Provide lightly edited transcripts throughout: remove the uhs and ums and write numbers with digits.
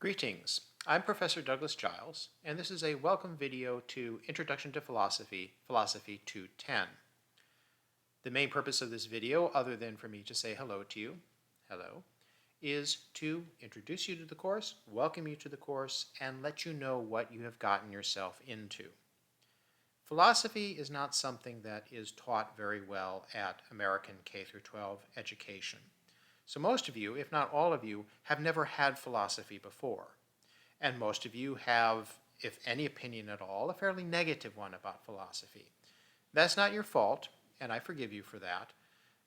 Greetings. I'm Professor Douglas Giles, and this is a welcome video to Introduction to Philosophy, Philosophy 210. The main purpose of this video, other than for me to say hello to you, hello, is to introduce you to the course, welcome you to the course, and let you know what you have gotten yourself into. Philosophy is not something that is taught very well at American K-12 education. So most of you, if not all of you, have never had philosophy before. And most of you have, if any opinion at all, a fairly negative one about philosophy. That's not your fault, and I forgive you for that.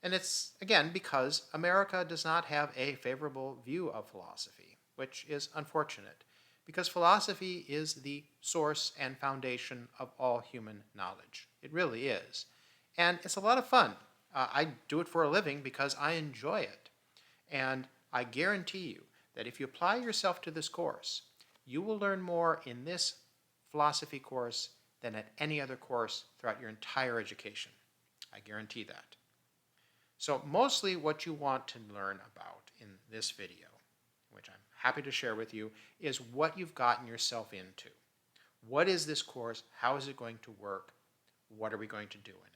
And it's, again, because America does not have a favorable view of philosophy, which is unfortunate, because philosophy is the source and foundation of all human knowledge. It really is. And it's a lot of fun. I do it for a living because I enjoy it. And I guarantee you that if you apply yourself to this course, you will learn more in this philosophy course than at any other course throughout your entire education. I guarantee that. So mostly what you want to learn about in this video, which I'm happy to share with you, is what you've gotten yourself into. What is this course? How is it going to work? What are we going to do in it?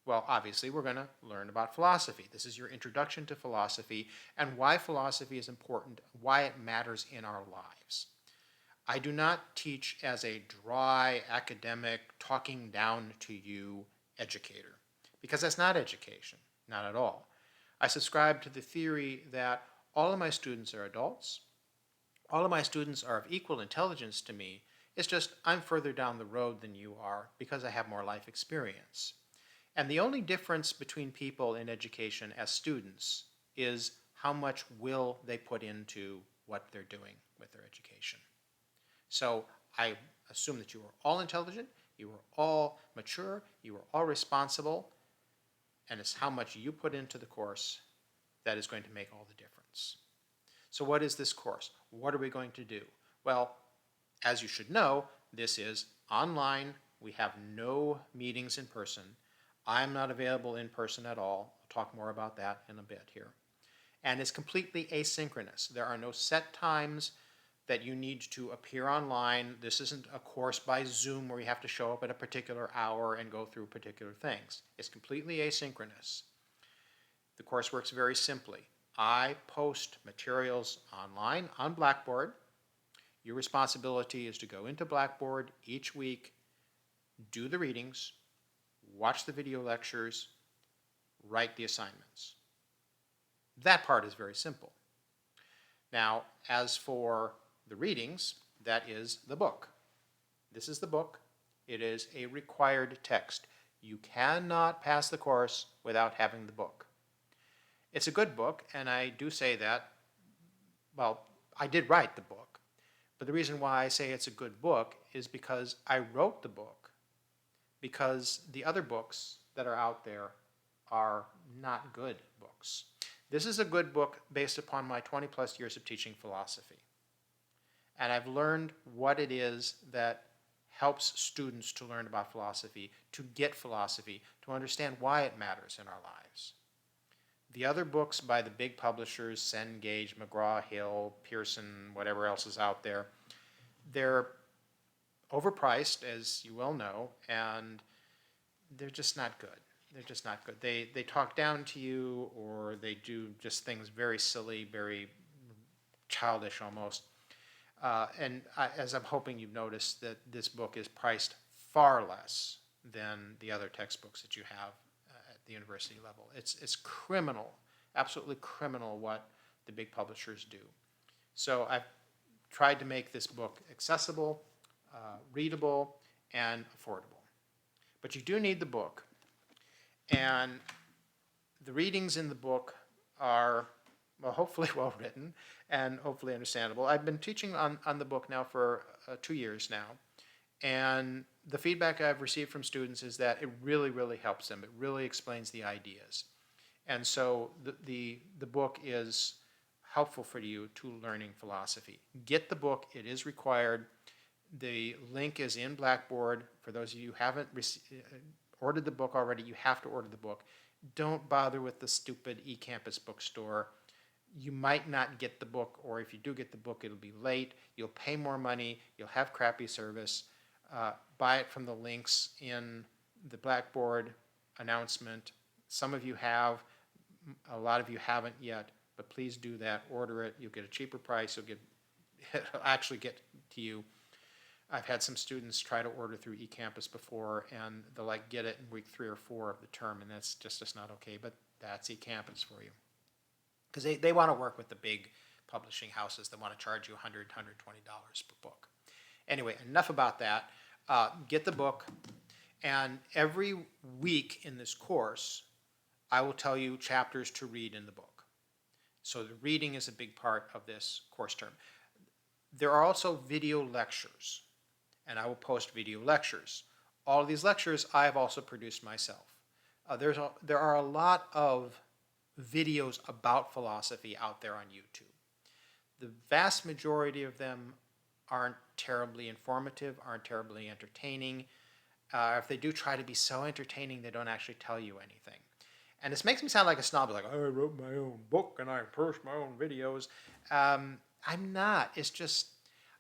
Well, obviously, we're going to learn about philosophy. This is your introduction to philosophy and why philosophy is important, why it matters in our lives. I do not teach as a dry, academic, talking down to you educator, because that's not education, not at all. I subscribe to the theory that all of my students are adults, all of my students are of equal intelligence to me. It's just I'm further down the road than you are because I have more life experience. And the only difference between people in education as students is how much will they put into what they're doing with their education. So I assume that you are all intelligent, you are all mature, you are all responsible, and it's how much you put into the course that is going to make all the difference. So what is this course? What are we going to do? Well, as you should know, this is online. We have no meetings in person. I'm not available in person at all. I'll talk more about that in a bit here. And it's completely asynchronous. There are no set times that you need to appear online. This isn't a course by Zoom where you have to show up at a particular hour and go through particular things. It's completely asynchronous. The course works very simply. I post materials online on Blackboard. Your responsibility is to go into Blackboard each week, do the readings, watch the video lectures, write the assignments. That part is very simple. Now, as for the readings, that is the book. This is the book. It is a required text. You cannot pass the course without having the book. It's a good book, and I do say that, well, I did write the book, but the reason why I say it's a good book is because I wrote the book because the other books that are out there are not good books. This is a good book based upon my 20 plus years of teaching philosophy. And I've learned what it is that helps students to learn about philosophy, to get philosophy, to understand why it matters in our lives. The other books by the big publishers, Cengage, McGraw-Hill, Pearson, whatever else is out there, they're overpriced, as you well know, and they're just not good. They're just not good. They talk down to you, or they do just things very silly, very childish almost. As I'm hoping you've noticed, that this book is priced far less than the other textbooks that you have at the university level. It's criminal, absolutely criminal what the big publishers do. So I've tried to make this book accessible, readable, and affordable. But you do need the book. And the readings in the book are, well, hopefully well written and hopefully understandable. I've been teaching on the book now for 2 years now. And the feedback I've received from students is that it really, really helps them. It really explains the ideas. And so the book is helpful for you to learning philosophy. Get the book. It is required. The link is in Blackboard. For those of you who haven't ordered the book already, you have to order the book. Don't bother with the stupid eCampus bookstore. you might not get the book, or if you do get the book, it'll be late. You'll pay more money. You'll have crappy service. Buy it from the links in the Blackboard announcement. Some of you have, a lot of you haven't yet, but please do that. Order it. You'll get a cheaper price. It'll actually get to you. I've had some students try to order through eCampus before, and they'll like get it in week 3 or 4 of the term, and that's just not okay. But that's eCampus for you, because they want to work with the big publishing houses that want to charge you $100, $120 per book. Anyway, enough about that. Get the book, and every week in this course, I will tell you chapters to read in the book. So the reading is a big part of this course term. There are also video lectures, and I will post video lectures. All of these lectures I have also produced myself. There are a lot of videos about philosophy out there on YouTube. The vast majority of them aren't terribly informative, aren't terribly entertaining. If they do try to be so entertaining, they don't actually tell you anything. And this makes me sound like a snob, like, I wrote my own book and I produce my own videos. I'm not. It's just,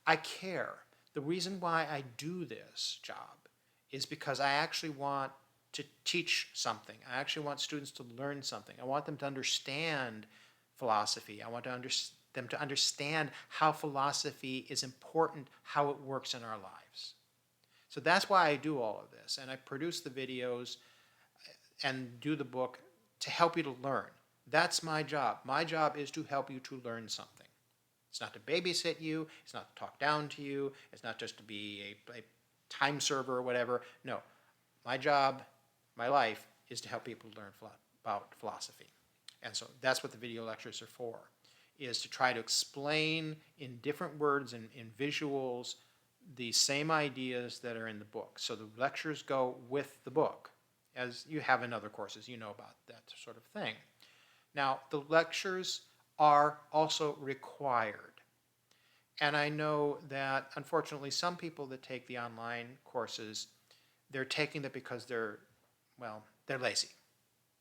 I care. The reason why I do this job is because I actually want to teach something. I actually want students to learn something. I want them to understand philosophy. I want them to understand how philosophy is important, how it works in our lives. So that's why I do all of this. And I produce the videos and do the book to help you to learn. That's my job. My job is to help you to learn something. It's not to babysit you. It's not to talk down to you. It's not just to be a time server or whatever. No. My job, my life, is to help people learn about philosophy. And so that's what the video lectures are for, is to try to explain in different words and in visuals the same ideas that are in the book. So the lectures go with the book, as you have in other courses. You know about that sort of thing. Now, the lectures are also required. And I know that, unfortunately, some people that take the online courses, they're taking them because they're lazy.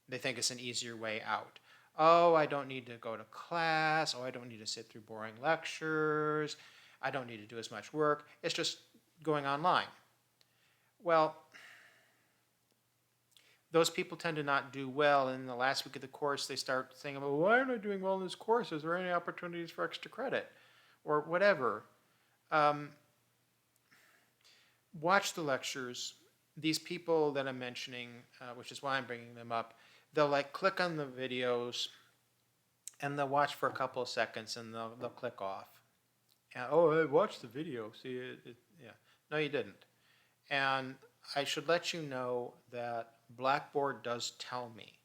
They think it's an easier way out. Oh, I don't need to go to class. Oh, I don't need to sit through boring lectures. I don't need to do as much work. It's just going online. Well, those people tend to not do well. In the last week of the course, they start saying, well, why aren't I doing well in this course? Is there any opportunities for extra credit? Or whatever. Watch the lectures. These people that I'm mentioning, which is why I'm bringing them up, they'll like click on the videos and they'll watch for a couple of seconds and they'll click off. And, oh, I watched the video. See, yeah. No, you didn't. And I should let you know that Blackboard does tell me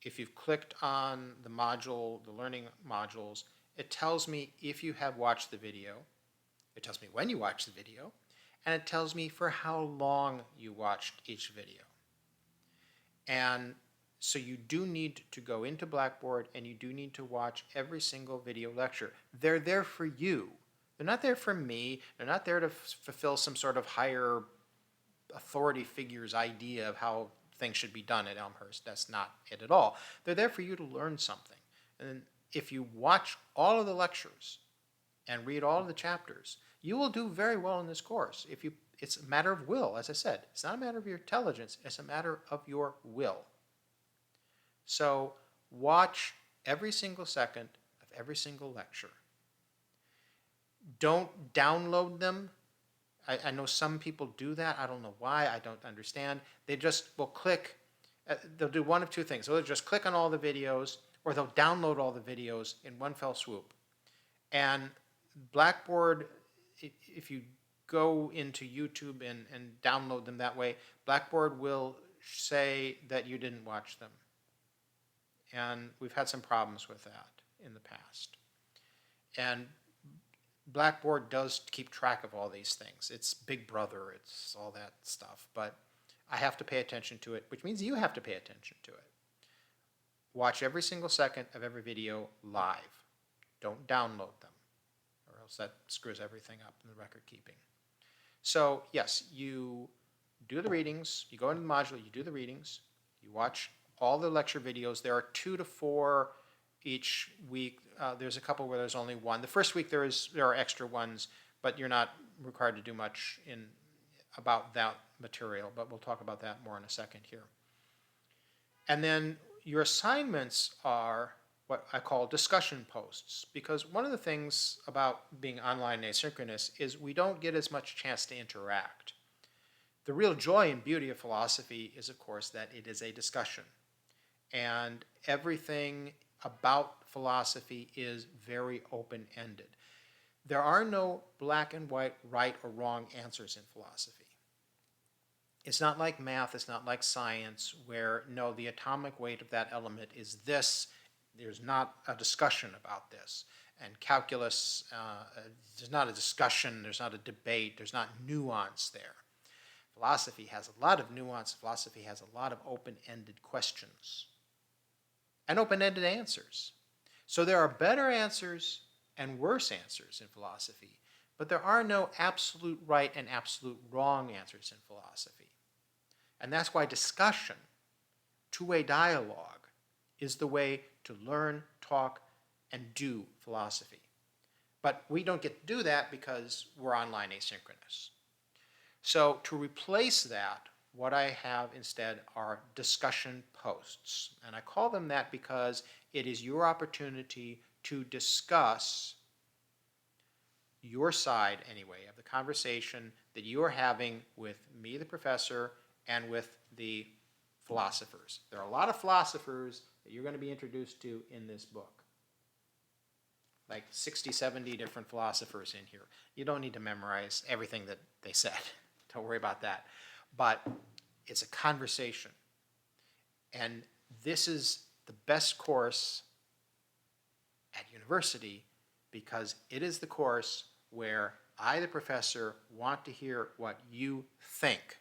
if you've clicked on the module, the learning modules, it tells me if you have watched the video, it tells me when you watched the video, and it tells me for how long you watched each video. And so you do need to go into Blackboard and you do need to watch every single video lecture. They're there for you. They're not there for me. They're not there to fulfill some sort of higher authority figure's idea of how things should be done at Elmhurst. That's not it at all. They're there for you to learn something. And if you watch all of the lectures and read all of the chapters, you will do very well in this course. It's a matter of will, as I said. It's not a matter of your intelligence. It's a matter of your will. So watch every single second of every single lecture. Don't download them. I know some people do that. I don't know why. I don't understand. They just will click. They'll do one of two things. They'll just click on all the videos, or they'll download all the videos in one fell swoop. And Blackboard, if you go into YouTube and download them that way, Blackboard will say that you didn't watch them. And we've had some problems with that in the past. And Blackboard does keep track of all these things. It's Big Brother, it's all that stuff. But I have to pay attention to it, which means you have to pay attention to it. Watch every single second of every video live. Don't download them, or else that screws everything up in the record keeping. So yes, you do the readings, you go into the module, you do the readings, you watch all the lecture videos. There are 2 to 4 each week. There's a couple where there's only one. The first week there are extra ones, but you're not required to do much about that material, but we'll talk about that more in a second here. And then your assignments are what I call discussion posts, because one of the things about being online asynchronous is we don't get as much chance to interact. The real joy and beauty of philosophy is, of course, that it is a discussion. And everything about philosophy is very open-ended. There are no black and white, right or wrong answers in philosophy. It's not like math, it's not like science, where, no, the atomic weight of that element is this. There's not a discussion about this. And calculus, there's not a discussion, there's not a debate, there's not nuance there. Philosophy has a lot of nuance. Philosophy has a lot of open-ended questions and open-ended answers. So there are better answers and worse answers in philosophy, but there are no absolute right and absolute wrong answers in philosophy. And that's why discussion, two-way dialogue, is the way to learn, talk, and do philosophy. But we don't get to do that because we're online asynchronous. So to replace that, what I have instead are discussion posts. And I call them that because it is your opportunity to discuss your side, anyway, of the conversation that you are having with me, the professor, and with the philosophers. There are a lot of philosophers that you're going to be introduced to in this book. Like 60, 70 different philosophers in here. You don't need to memorize everything that they said. Don't worry about that. But it's a conversation. And this is the best course at university because it is the course where I, the professor, want to hear what you think.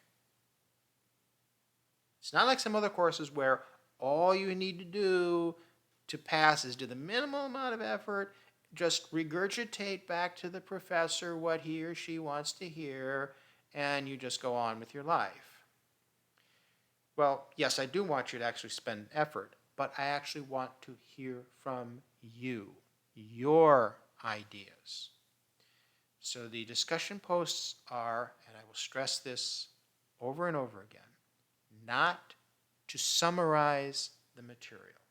It's not like some other courses where all you need to do to pass is do the minimal amount of effort, just regurgitate back to the professor what he or she wants to hear, and you just go on with your life. Well, yes, I do want you to actually spend effort, but I actually want to hear from you, your ideas. So the discussion posts are, and I will stress this over and over again, not to summarize the material,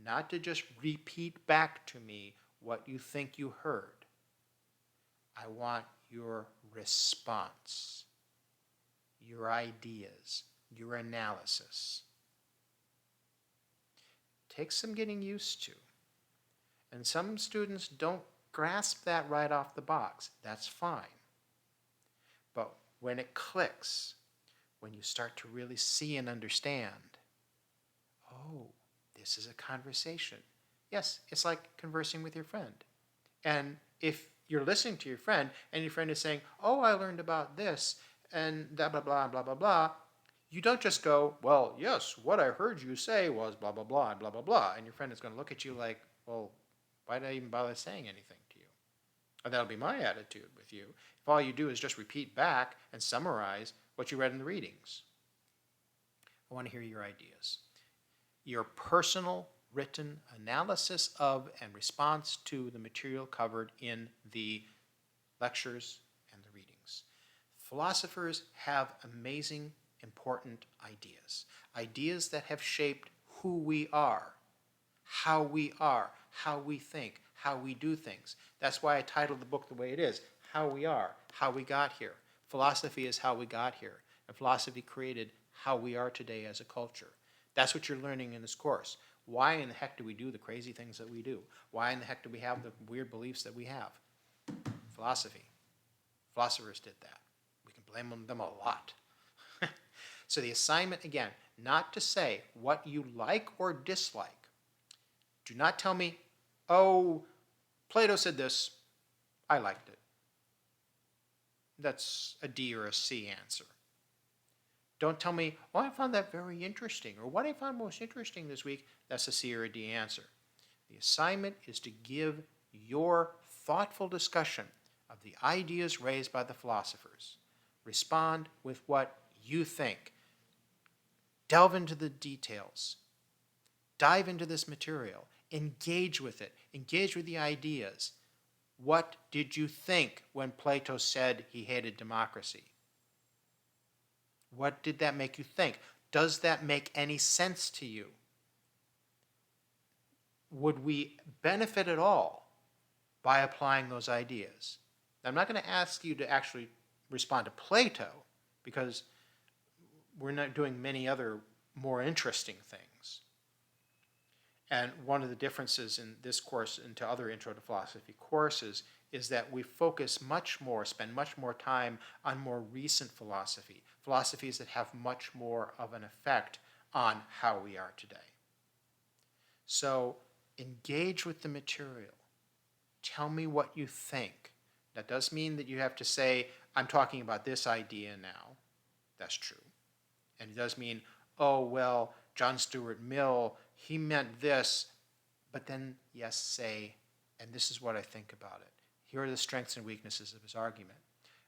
not to just repeat back to me what you think you heard. I want your response, your ideas, your analysis. Takes some getting used to. And some students don't grasp that right off the box. That's fine. But when it clicks, when you start to really see and understand, oh, this is a conversation. Yes, it's like conversing with your friend. And if you're listening to your friend and your friend is saying, oh, I learned about this and blah, blah, blah, blah, blah, blah, you don't just go, well, yes, what I heard you say was blah, blah, blah, and blah, blah, blah. And your friend is going to look at you like, well, why did I even bother saying anything to you? And that'll be my attitude with you. If all you do is just repeat back and summarize what you read in the readings. I want to hear your ideas. Your personal written analysis of and response to the material covered in the lectures and the readings. Philosophers have amazing, important ideas. Ideas that have shaped who we are, how we think, how we do things. That's why I titled the book the way it is, How We Are, How We Got Here. Philosophy is how we got here, and philosophy created how we are today as a culture. That's what you're learning in this course. Why in the heck do we do the crazy things that we do? Why in the heck do we have the weird beliefs that we have? Philosophy. Philosophers did that. We can blame them a lot. So the assignment, again, not to say what you like or dislike. Do not tell me, oh, Plato said this, I liked it. That's a D or a C answer. Don't tell me, oh, I found that very interesting, or what I found most interesting this week, that's a C or a D answer. The assignment is to give your thoughtful discussion of the ideas raised by the philosophers. Respond with what you think. Delve into the details. Dive into this material. Engage with it. Engage with the ideas. What did you think when Plato said he hated democracy? What did that make you think? Does that make any sense to you? Would we benefit at all by applying those ideas? Now, I'm not going to ask you to actually respond to Plato because we're not doing many other more interesting things. And one of the differences in this course and to other Intro to Philosophy courses is that we focus much more, spend much more time on more recent philosophy, philosophies that have much more of an effect on how we are today. So engage with the material. Tell me what you think. That does mean that you have to say, I'm talking about this idea now. That's true. And it does mean, oh, well, John Stuart Mill, he meant this, but then, yes, say, and this is what I think about it. Here are the strengths and weaknesses of his argument.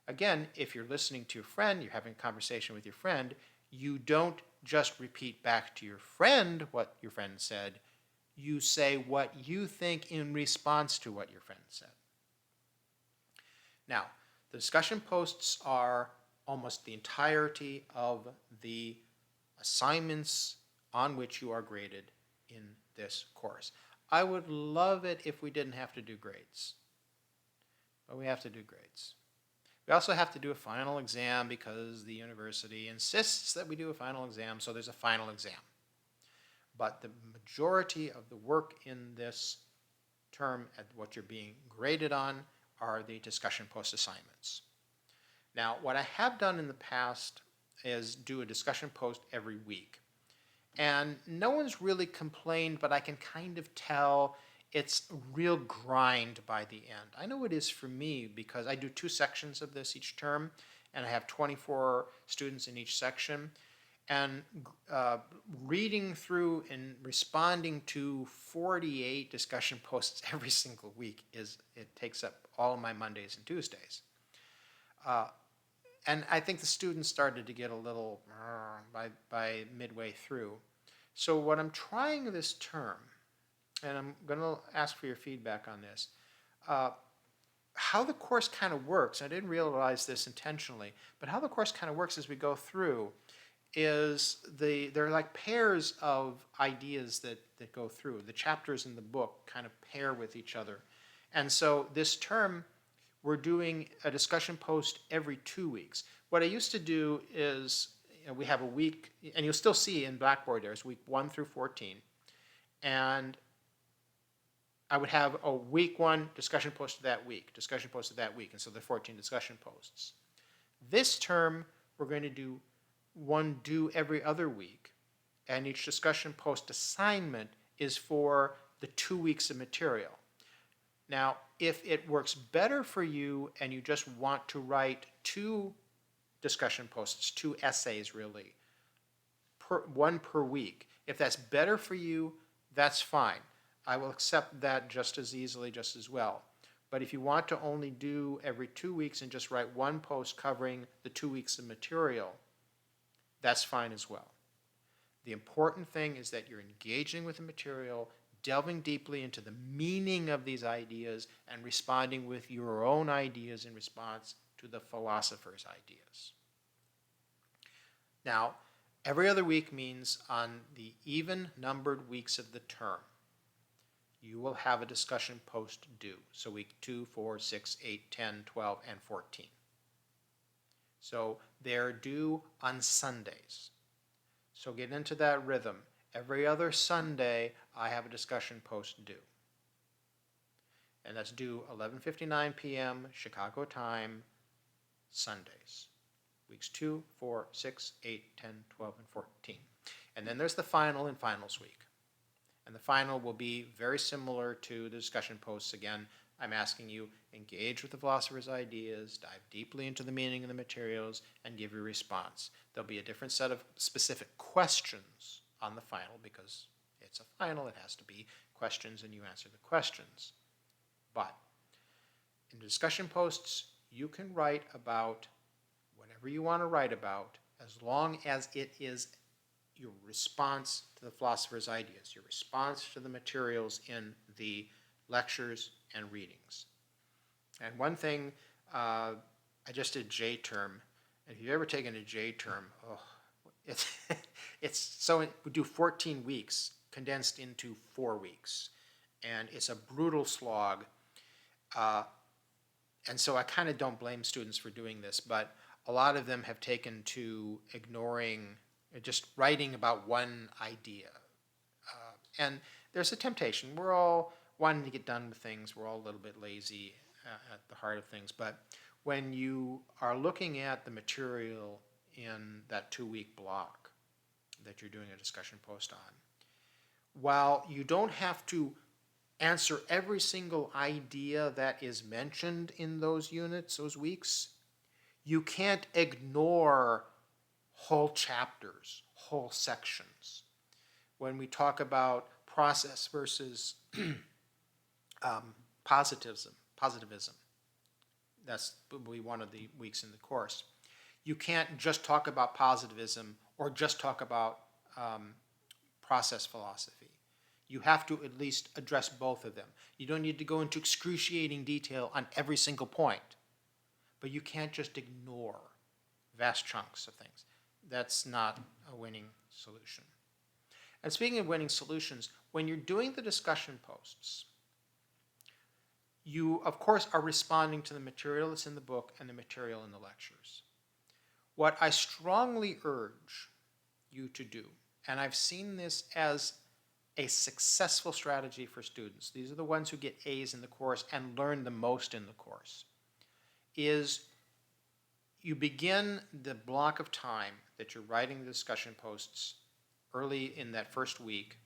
Again, if you're listening to your friend, you're having a conversation with your friend, you don't just repeat back to your friend what your friend said. You say what you think in response to what your friend said. Now, the discussion posts are almost the entirety of the assignments on which you are graded in this course. I would love it if we didn't have to do grades, but we have to do grades. We also have to do a final exam because the university insists that we do a final exam, so there's a final exam. But the majority of the work in this term at what you're being graded on are the discussion post assignments. Now, what I have done in the past is do a discussion post every week. And no one's really complained, but I can kind of tell it's a real grind by the end. I know it is for me because I do 2 sections of this each term, and I have 24 students in each section. And reading through and responding to 48 discussion posts every single week it takes up all of my Mondays and Tuesdays. And I think the students started to get a little by midway through. So what I'm trying this term, and I'm going to ask for your feedback on this, how the course kind of works, I didn't realize this intentionally, but how the course kind of works as we go through is there are like pairs of ideas that go through. The chapters in the book kind of pair with each other. And so this term, we're doing a discussion post every 2 weeks. What I used to do is, we have a week, and you'll still see in Blackboard there's week 1 through 14. And I would have a week 1 discussion post of that week, discussion post of that week, and so there are 14 discussion posts. This term, we're going to do one due every other week, and each discussion post assignment is for the 2 weeks of material. Now, if it works better for you and you just want to write 2 discussion posts, 2 essays really, one per week, if that's better for you, that's fine. I will accept that just as easily, just as well. But if you want to only do every 2 weeks and just write 1 post covering the 2 weeks of material, that's fine as well. The important thing is that you're engaging with the material, delving deeply into the meaning of these ideas, and responding with your own ideas in response to the philosopher's ideas. Now, every other week means on the even-numbered weeks of the term, you will have a discussion post due. So week 2, 4, 6, 8, 10, 12, and 14. So they're due on Sundays. So get into that rhythm. Every other Sunday, I have a discussion post due. And that's due 11:59 p.m. Chicago time, Sundays. Weeks 2, 4, 6, 8, 10, 12, and 14. And then there's the final and finals week. And the final will be very similar to the discussion posts. Again, I'm asking you, engage with the philosopher's ideas, dive deeply into the meaning of the materials, and give your response. There'll be a different set of specific questions on the final because it's a final. It has to be questions, and you answer the questions. But in discussion posts, you can write about whatever you want to write about as long as it is your response to the philosopher's ideas, your response to the materials in the lectures and readings. And one thing, I just did J term, and if you've ever taken a J term, oh, it's, we do 14 weeks condensed into 4 weeks, and it's a brutal slog. And so I kind of don't blame students for doing this, but a lot of them have taken to ignoring, just writing about one idea. And there's a temptation. We're all wanting to get done with things. We're all a little bit lazy at the heart of things. But when you are looking at the material in that 2-week block that you're doing a discussion post on, while you don't have to answer every single idea that is mentioned in those units, those weeks, you can't ignore whole chapters, whole sections. When we talk about process versus positivism, that's probably one of the weeks in the course. You can't just talk about positivism or just talk about process philosophy. You have to at least address both of them. You don't need to go into excruciating detail on every single point, but you can't just ignore vast chunks of things. That's not a winning solution. And speaking of winning solutions, when you're doing the discussion posts, you, of course, are responding to the material that's in the book and the material in the lectures. What I strongly urge you to do, and I've seen this as a successful strategy for students, these are the ones who get A's in the course and learn the most in the course, is you begin the block of time that you're writing the discussion posts early in that first week.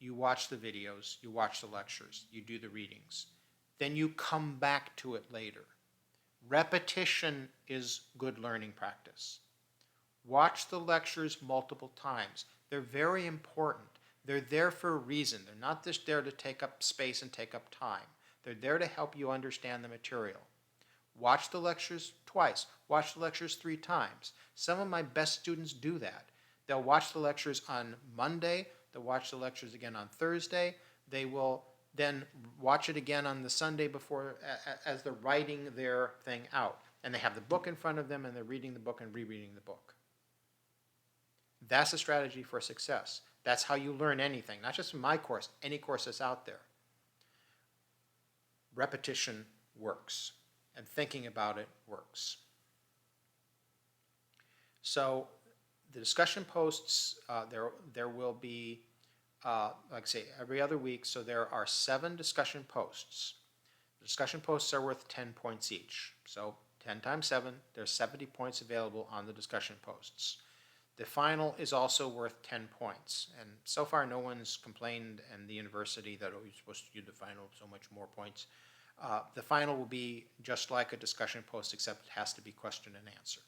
You watch the videos, you watch the lectures, you do the readings. Then you come back to it later. Repetition is good learning practice. Watch the lectures multiple times. They're very important. They're there for a reason. They're not just there to take up space and take up time. They're there to help you understand the material. Watch the lectures twice. Watch the lectures 3 times. Some of my best students do that. They'll watch the lectures on Monday. They'll watch the lectures again on Thursday. They will then watch it again on the Sunday before, as they're writing their thing out. And they have the book in front of them, and they're reading the book and rereading the book. That's a strategy for success. That's how you learn anything, not just in my course, any course that's out there. Repetition works, and thinking about it works. So the discussion posts, there will be, like I say, every other week, so there are 7 discussion posts. The discussion posts are worth 10 points each. So 10 times 7, there's 70 points available on the discussion posts. The final is also worth 10 points, and so far no one's complained in the university that, oh, you're supposed to do the final so much more points. The final will be just like a discussion post, except it has to be question and answer.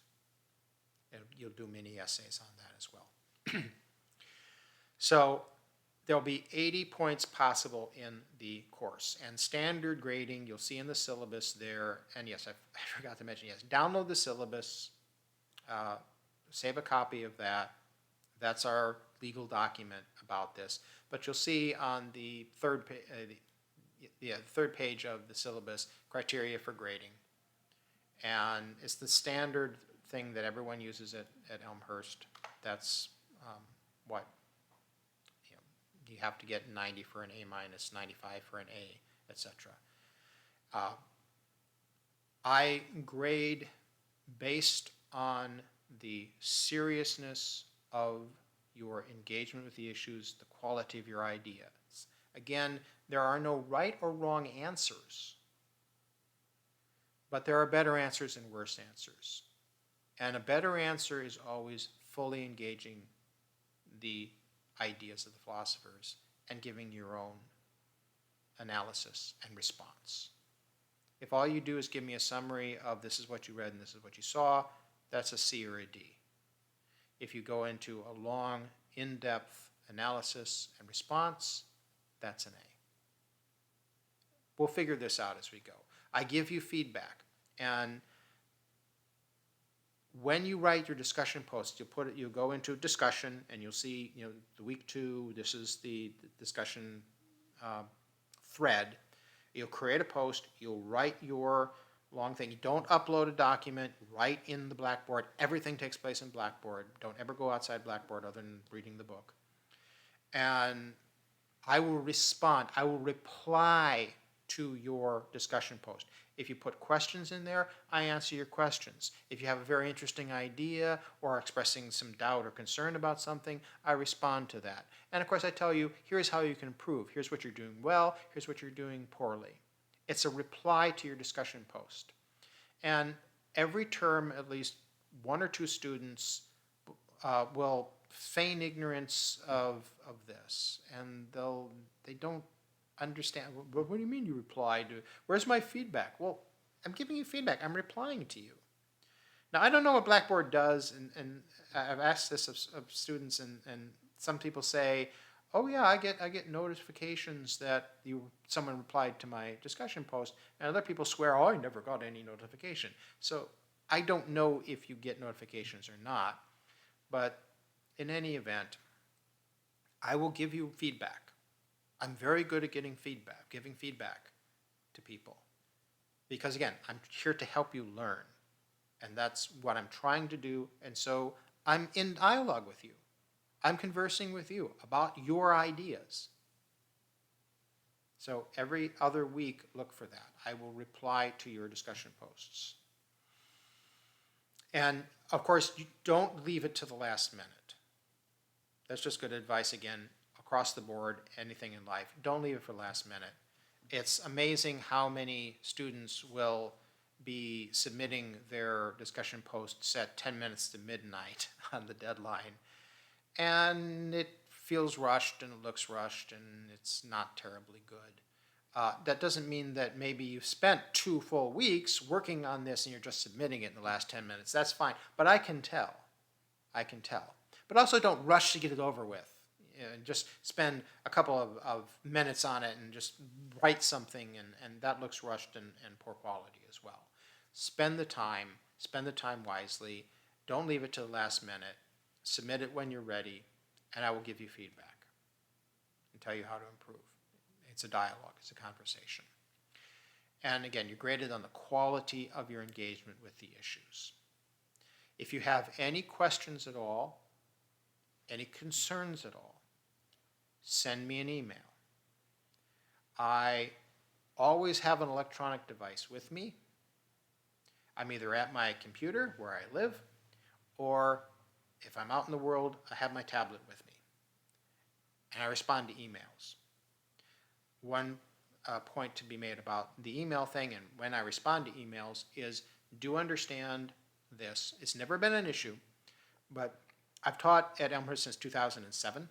And you'll do mini essays on that as well. So there'll be 80 points possible in the course, and standard grading you'll see in the syllabus there. And yes, I forgot to mention, yes, download the syllabus. Save a copy of that. That's our legal document about this. But you'll see on the third page of the syllabus, criteria for grading. And it's the standard thing that everyone uses at Elmhurst. That's what you have to get 90 for an A minus, 95 for an A, etc. I grade based on the seriousness of your engagement with the issues, the quality of your ideas. Again, there are no right or wrong answers, but there are better answers and worse answers. And a better answer is always fully engaging the ideas of the philosophers and giving your own analysis and response. If all you do is give me a summary of this is what you read and this is what you saw, that's a C or a D. If you go into a long, in-depth analysis and response, that's an A. We'll figure this out as we go. I give you feedback, and when you write your discussion post, you go into discussion and you'll see, the week 2, this is the discussion thread. You'll create a post, you'll write your long thing. You don't upload a document, write in the Blackboard. Everything takes place in Blackboard. Don't ever go outside Blackboard other than reading the book. And I will respond, I will reply to your discussion post. If you put questions in there, I answer your questions. If you have a very interesting idea or expressing some doubt or concern about something, I respond to that. And of course I tell you, here's how you can improve. Here's what you're doing well, here's what you're doing poorly. It's a reply to your discussion post. And every term, at least 1 or 2 students will feign ignorance of this, and they don't understand. What do you mean you replied? Where's my feedback? Well, I'm giving you feedback. I'm replying to you. Now, I don't know what Blackboard does, and I've asked this of students, and some people say, oh yeah, I get notifications that someone replied to my discussion post, and other people swear, oh, I never got any notification. So I don't know if you get notifications or not, but in any event, I will give you feedback. I'm very good at giving feedback to people. Because again, I'm here to help you learn. And that's what I'm trying to do. And so I'm in dialogue with you. I'm conversing with you about your ideas. So every other week, look for that. I will reply to your discussion posts. And of course, you don't leave it to the last minute. That's just good advice again, across the board, anything in life. Don't leave it for last minute. It's amazing how many students will be submitting their discussion posts at 10 minutes to midnight on the deadline. And it feels rushed and it looks rushed and it's not terribly good. That doesn't mean that maybe you've spent 2 full weeks working on this and you're just submitting it in the last 10 minutes. That's fine. But I can tell. I can tell. But also don't rush to get it over with. And just spend a couple of minutes on it and just write something, and that looks rushed and poor quality as well. Spend the time wisely. Don't leave it to the last minute. Submit it when you're ready, and I will give you feedback and tell you how to improve. It's a dialogue, it's a conversation. And again, you're graded on the quality of your engagement with the issues. If you have any questions at all, any concerns at all, send me an email. I always have an electronic device with me. I'm either at my computer where I live, or if I'm out in the world, I have my tablet with me. And I respond to emails. One point to be made about the email thing and when I respond to emails is, do understand this. It's never been an issue, but I've taught at Elmhurst since 2007,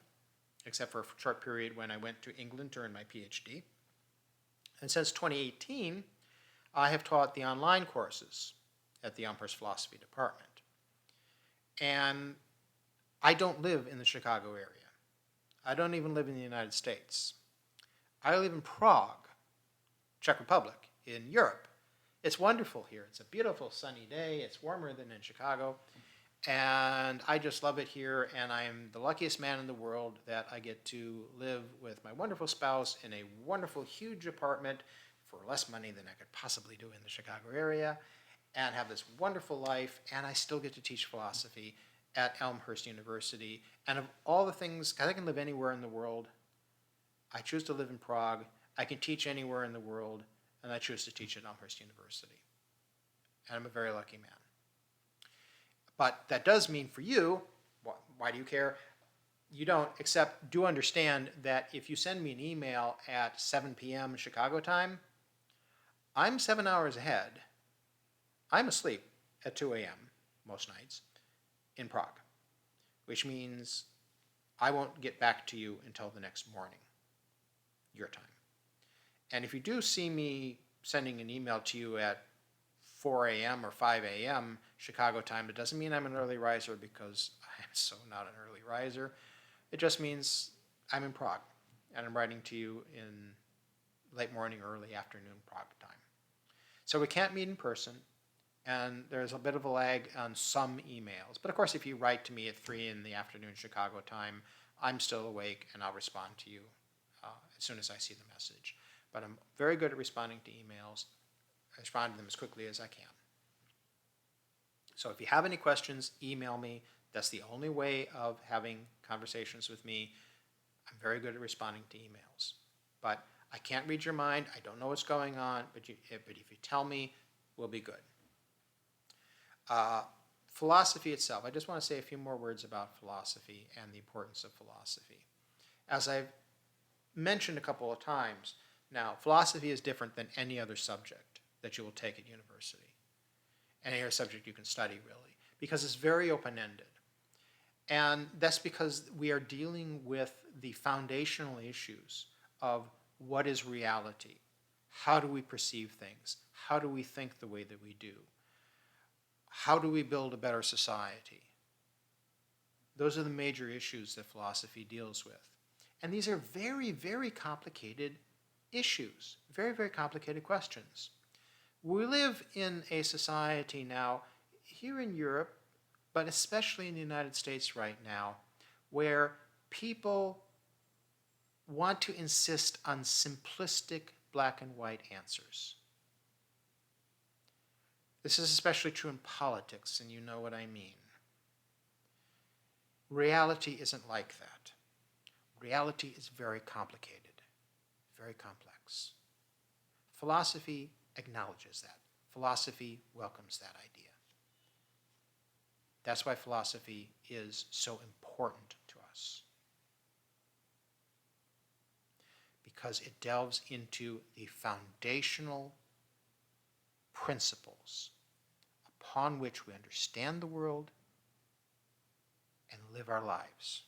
except for a short period when I went to England to earn my PhD. And since 2018, I have taught the online courses at the Elmhurst Philosophy Department. And I don't live in the Chicago area. I don't even live in the United States. I live in Prague, Czech Republic, in Europe. It's wonderful here. It's a beautiful sunny day. It's warmer than in Chicago. And I just love it here, and I'm the luckiest man in the world that I get to live with my wonderful spouse in a wonderful, huge apartment for less money than I could possibly do in the Chicago area, and have this wonderful life, and I still get to teach philosophy at Elmhurst University. And of all the things, because I can live anywhere in the world, I choose to live in Prague, I can teach anywhere in the world, and I choose to teach at Elmhurst University. And I'm a very lucky man. But that does mean for you, why do you care? You don't, except do understand that if you send me an email at 7 p.m. Chicago time, I'm 7 hours ahead. I'm asleep at 2 a.m. most nights in Prague, which means I won't get back to you until the next morning, your time. And if you do see me sending an email to you at 4 a.m. or 5 a.m. Chicago time, it doesn't mean I'm an early riser, because I'm so not an early riser. It just means I'm in Prague, and I'm writing to you in late morning, early afternoon Prague time. So we can't meet in person. and there's a bit of a lag on some emails. But of course, if you write to me at 3 in the afternoon Chicago time, I'm still awake and I'll respond to you as soon as I see the message. But I'm very good at responding to emails. I respond to them as quickly as I can. So if you have any questions, email me. That's the only way of having conversations with me. I'm very good at responding to emails. But I can't read your mind. I don't know what's going on. But if you tell me, we'll be good. Philosophy itself. I just want to say a few more words about philosophy and the importance of philosophy. As I've mentioned a couple of times, now philosophy is different than any other subject that you will take at university. Any other subject you can study, really, because it's very open-ended. And that's because we are dealing with the foundational issues of what is reality? How do we perceive things? How do we think the way that we do? How do we build a better society? Those are the major issues that philosophy deals with. And these are very, very complicated issues, very, very complicated questions. We live in a society now, here in Europe, but especially in the United States right now, where people want to insist on simplistic black and white answers. This is especially true in politics, and you know what I mean. Reality isn't like that. Reality is very complicated, very complex. Philosophy acknowledges that. Philosophy welcomes that idea. That's why philosophy is so important to us. Because it delves into the foundational principles upon which we understand the world and live our lives.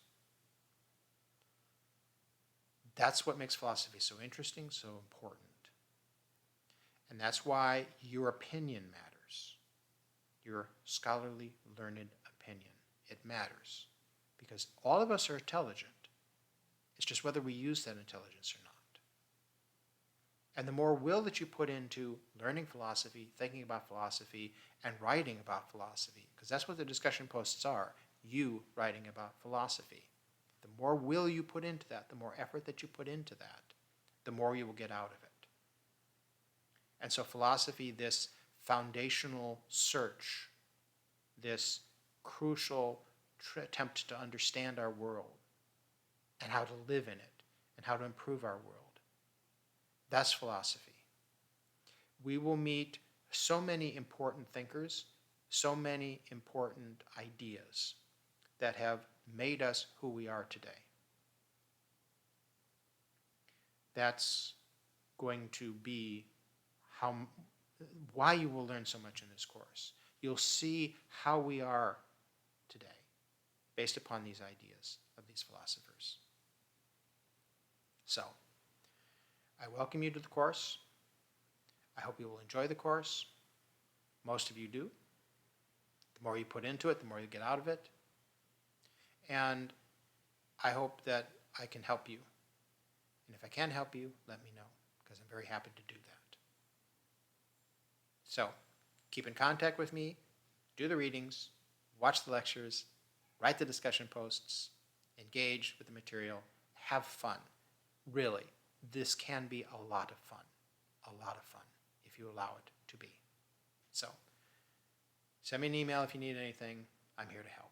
That's what makes philosophy so interesting, so important. And that's why your opinion matters. Your scholarly, learned opinion. It matters. Because all of us are intelligent. It's just whether we use that intelligence or not. And the more will that you put into learning philosophy, thinking about philosophy, and writing about philosophy, because that's what the discussion posts are, you writing about philosophy. The more will you put into that, the more effort that you put into that, the more you will get out of it. And so philosophy, this foundational search, this crucial attempt to understand our world and how to live in it and how to improve our world, that's philosophy. We will meet so many important thinkers, so many important ideas that have made us who we are today. That's going to be why you will learn so much in this course. You'll see how we are today based upon these ideas of these philosophers. So, I welcome you to the course. I hope you will enjoy the course. Most of you do. The more you put into it, the more you get out of it. And I hope that I can help you. And if I can help you, let me know, because I'm very happy to do that. So, keep in contact with me, do the readings, watch the lectures, write the discussion posts, engage with the material, have fun. Really, this can be a lot of fun, if you allow it to be. So, send me an email if you need anything. I'm here to help.